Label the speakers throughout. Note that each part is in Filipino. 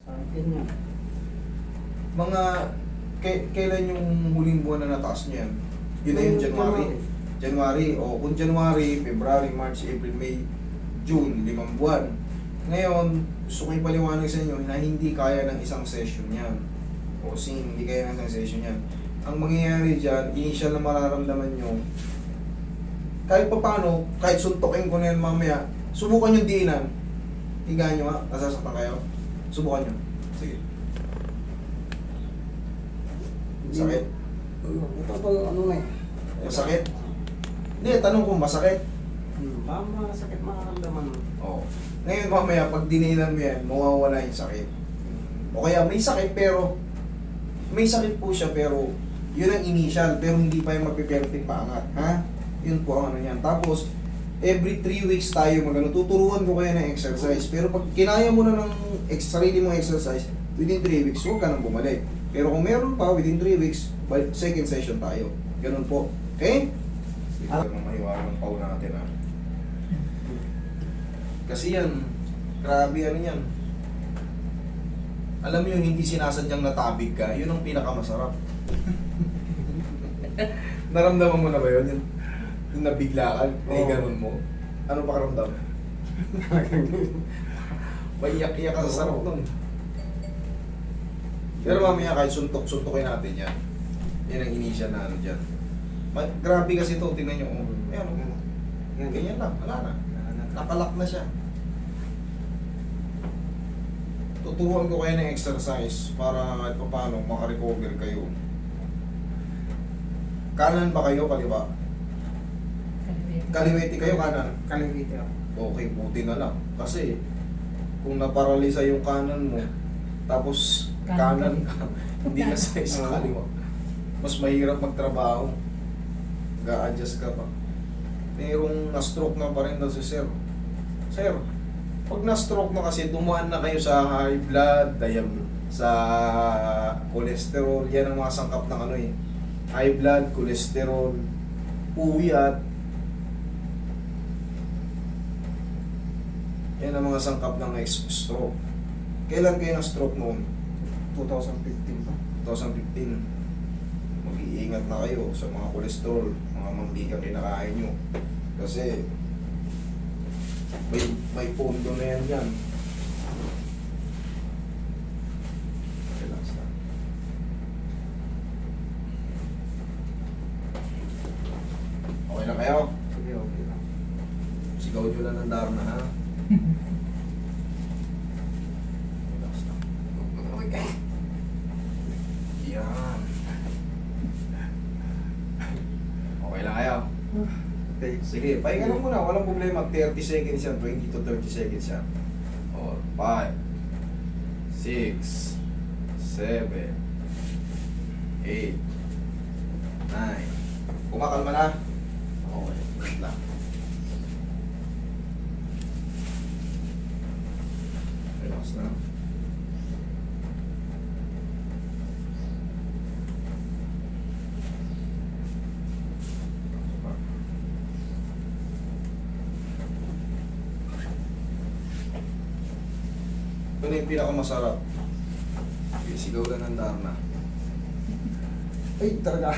Speaker 1: Akin nga.
Speaker 2: Mga, kailan yung huling buwan na nataas niyo yan? Yun na yung January. January, o kung January, February, March, April, May, June, 5 buwan. Ngayon, gusto ko ipaliwanag sa inyo na hindi kaya ng isang session yan. O hindi kaya ng isang session yan. Ang mangyayari dyan, initial na mararamdaman nyo, kahit pa paano, kahit suntokin ko na yan mamaya, subukan yung diinan. Higaan nyo ha, nasasaktan kayo. Subukan nyo. Sige. Sakit?
Speaker 1: Ito pa ano eh.
Speaker 2: Masakit? Hindi, tanong ko, masakit?
Speaker 1: Masakit makaramdaman.
Speaker 2: Oo. Ngayon mamaya, pag dininan mo yan, mawawala yung sakit. O kaya may sakit pero, may sakit po siya pero, yun ang initial, pero hindi pa yung magpe-perfect paangat. Ha? Yun po ang ano yan. Tapos, every 3 weeks tayo magano, tuturuan ko kayo ng exercise. Pero pag kinaya mo na ng sarili mong exercise, within 3 weeks, huwag ka nang bumalik. Pero kung meron pa, within 3 weeks, second session tayo. Ganun po. Okay? Sige, mahiwagang pau natin ha. Kasi yan, grabe ano yan. Alam mo yung hindi sinasadyang natabig ka, yun ang pinakamasarap. Naramdaman mo na ba yun? Yung nabigla ka, ganun mo. Ano pakiramdam? Maiyak-iyak ka sa sarap nun. Pero mamaya kahit suntok-suntokin natin yan. Yan ang initial na ano dyan. Grabe kasi ito, tingnan nyo. Ayan, ganyan lang, wala na. Nakalak na siya. Tuturuan ko kayo ng exercise para kahit paano makarecover kayo. Kanan ba kayo, kaliwa? Kaliwete kayo, kanan?
Speaker 1: Kaliwete ako.
Speaker 2: Okay, buti na lang. Kasi, kung naparalisa yung kanan mo, tapos kanan ka, hindi ka sa kaliwa. Mas mahirap magtrabaho. Ga-adjust ka pa. Merong na-stroke na pa rin daw si Sir. Sir, pag na-stroke na kasi, dumaan na kayo sa high blood, sa cholesterol, yan ang mga sangkap ng ano eh. High blood, cholesterol, puyat. Yan ang mga sangkap ng stroke. Kailan kayo na-stroke noon?
Speaker 1: 2015 pa.
Speaker 2: 2015. Mag-iingat na kayo sa mga cholesterol, mga mantika kinakain nyo. Kasi may pondo na yan dyan. Relax na. Okay na kayo?
Speaker 1: Sige, okay lang.
Speaker 2: Sigaw nyo lang ng Dharma, ha? Relax na. Yan. Okay lang kayo?
Speaker 1: Okay.
Speaker 2: Sige, pahinga lang muna. Walang problema. 30 seconds yan. 20 to 30 seconds yan. O, 5, 6, 7, 8, 9. Kumakalma na? Okay, wait lang. Relax na. Ito na yung pinakamasarap. Okay, sigaw lang ng Dharma.
Speaker 1: Ay, talaga.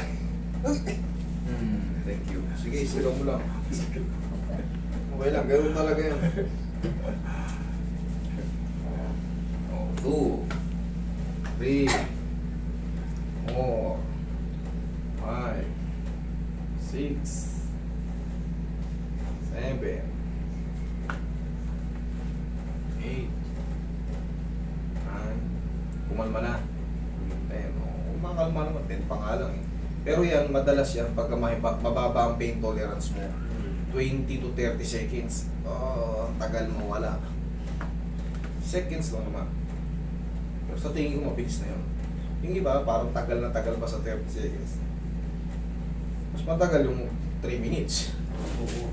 Speaker 2: Thank you. Sige, sigaw mo lang. Okay lang, ganoon talaga yan. Oh, 2, 3, 4, 5, 6, 7, 8, 9, kumalma na. 10, kumakalma naman, 10 pa nga lang eh. Pero yan, madalas yan pagka mababa ang pain tolerance mo. 20 to 30 seconds. Oh, ang tagal mo, wala. Seconds lang naman. Pero sa tingin ko, mabilis na yun. Yung iba, parang tagal na tagal pa sa 30 seconds. Mas matagal yung 3 minutes. Oo.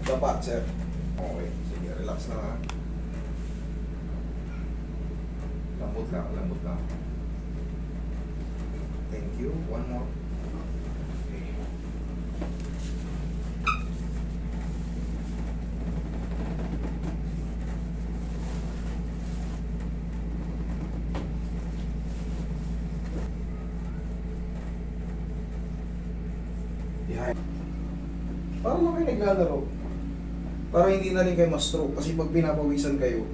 Speaker 2: Dapat, sir. Okay, sige, relax na ha. Lambot lang, lambot lang. Thank you. One more. Okay. Para lang kayo naglalaro. Para hindi na rin kayo ma-stroke. Kasi pag pinapawisan kayo,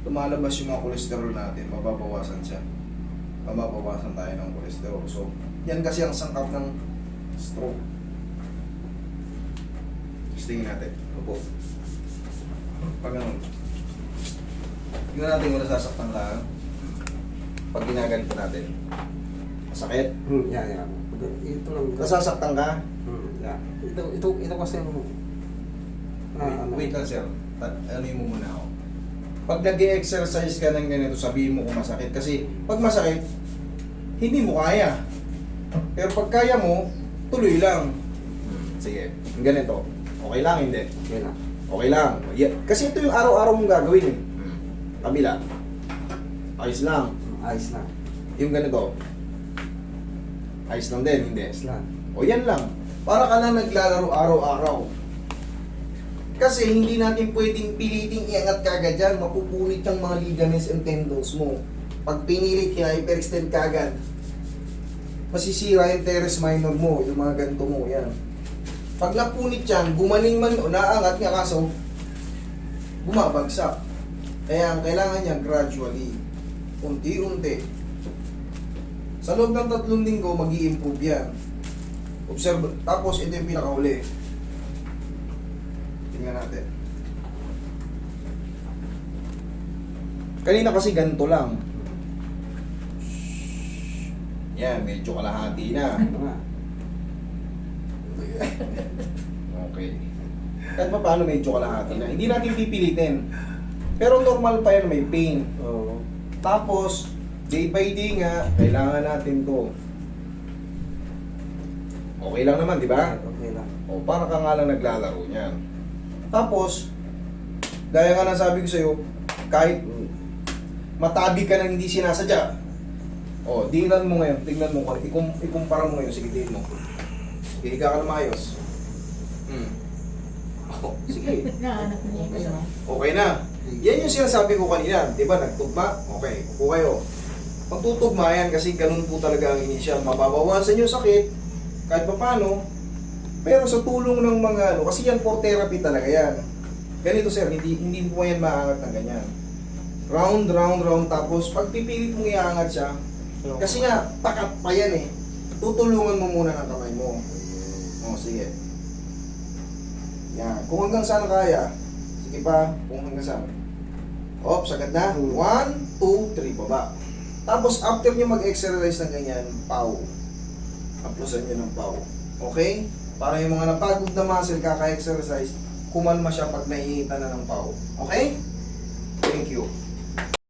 Speaker 2: lumalabas yung mga kolesterol natin, mababawasan siya. Mababawasan tayo ng kolesterol. So, yan kasi ang sangkap ng stroke. Tingin natin. Opo. Pag ganun. Tingnan natin kung nasasaktan ka. Pag ginaganito natin. Masakit?
Speaker 3: Yeah. Ito lang.
Speaker 2: Nasasaktan ka?
Speaker 3: Yeah. Ito kasi yung...
Speaker 2: Wait lang sir. Ano mo muna ako. Pag nag-exercise ka ng ganito, sabihin mo kung masakit. Kasi pag masakit, hindi mo kaya. Pero pag kaya mo, tuloy lang. Sige, ganito. Okay lang, hindi?
Speaker 3: Okay na.
Speaker 2: Okay lang. Yeah. Kasi ito yung araw-araw mong gagawin eh. Kabila. Ayos lang.
Speaker 3: Ayos na.
Speaker 2: Yung ganito. Ayos lang din, hindi?
Speaker 3: Ayos lang.
Speaker 2: O yan lang. Para ka lang naglalaro araw-araw. Kasi hindi natin pwedeng piliting iangat kagad dyan. Mapupunit yung mga ligaments and tendons mo. Pag pinilit ka, hyperextend kagad. Masisira yung teres minor mo, yung mga ganito mo, yan. Pag napunit yan, gumaling man o naangat nga kaso, bumabagsak. Kaya ang kailangan niya gradually, unti-unti. Sa loob ng 3 linggo, mag-i-improve yan. Observe, tapos ito yung pinakauli. Tingnan natin. Kanina kasi ganito lang. Yan, medyo kalahati na.
Speaker 3: Ito nga.
Speaker 2: Okay. Kahit pa paano medyo kalahati na. Hindi natin pipilitin. Pero normal pa yan, may pain.
Speaker 3: Oo.
Speaker 2: Tapos, day by day nga, kailangan natin to. Okay lang naman, di ba?
Speaker 3: Okay lang.
Speaker 2: O, para ka nga lang naglalaro niyan. Tapos, gaya nga na sabi ko sa'yo, kahit matabi ka nang hindi sinasadya, o, tingnan mo ngayon, tingnan mo, ikumpara mo ngayon, sige, tingin mo. Sige, higa ka na maayos. O, sige.
Speaker 4: Naanak niya yung isa.
Speaker 2: Okay na. Yan yung sinasabi ko kanina, di ba? Nagtugma? Okay, upo kayo. Pagtutugma yan kasi ganun po talaga ang initial. Mababawasan yung sakit, kahit pa paano. Pero sa tulong ng mga kasi yan for therapy talaga yan. Ganito sir, hindi po yan maangat na ganyan. Round, tapos pag pipilit mong iangat siya, kasi nga, takat pa yan eh. Tutulungan mo muna ng kamay mo. O, sige. Yan. Kung hanggang saan kaya, sige pa, kung hanggang saan. Ops, agad na. 1, 2, 3, baba. Tapos, after nyo mag-exercise ng ganyan, pow. Aplusan nyo ng pow. Okay? Para yung mga napagod na muscle, kaka-exercise, kumalma siya pag naiinita na ng pow. Okay? Thank you.